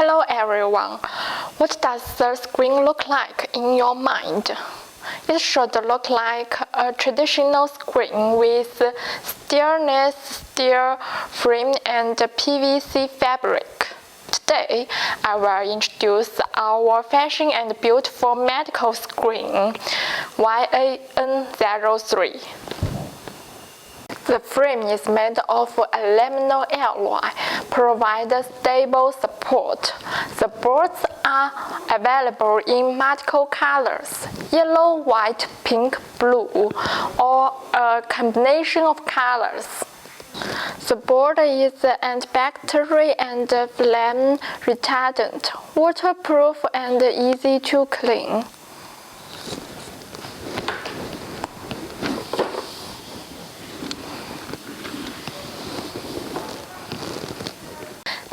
Hello everyone. What does the screen look like in your mind? It should look like a traditional screen with stainless steel frame and PVC fabric. Today, I will introduce our fashion and beautiful medical screen, MK-N03. The frame is made of aluminum alloy, providing stable support. The boards are available in multiple colors: yellow, white, pink, blue, or a combination of colors. The board is antibacterial and flame retardant, waterproof and easy to clean.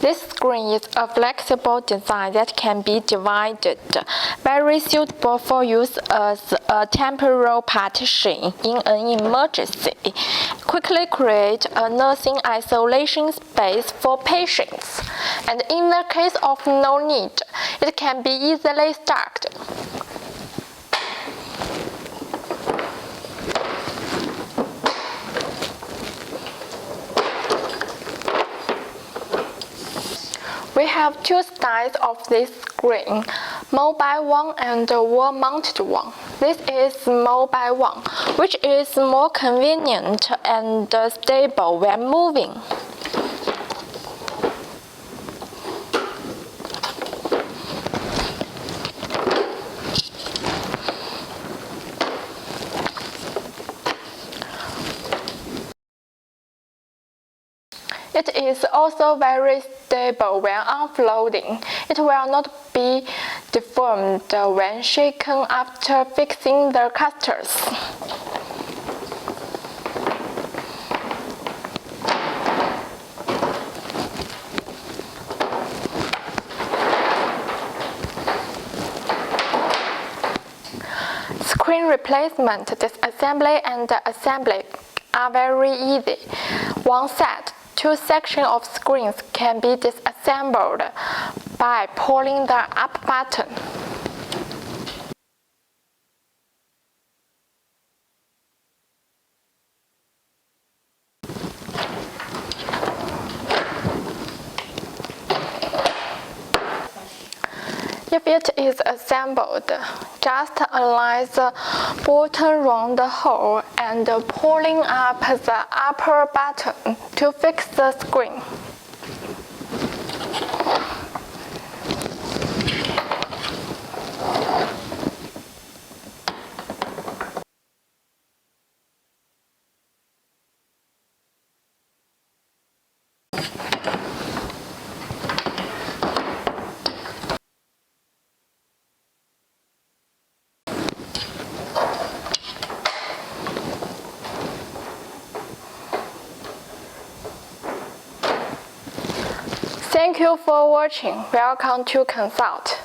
This screen is a flexible design that can be divided, very suitable for use as a temporary partition in an emergency. Quickly create a nursing isolation space for patients, and in the case of no need, it can be easily stacked. We have two styles of this screen, mobile one and wall-mounted one. This is mobile one, which is more convenient and stable when moving. It is also very stable when unfolding. It will not be deformed when shaken after fixing the casters. Screen replacement, disassembly, and assembly are very easy. One set, two sections of screens can be disassembled by pulling the up button. If it is assembled, just align the bottom round the hole and pulling up the upper button to fix the screen. Thank you for watching. Welcome to Consult.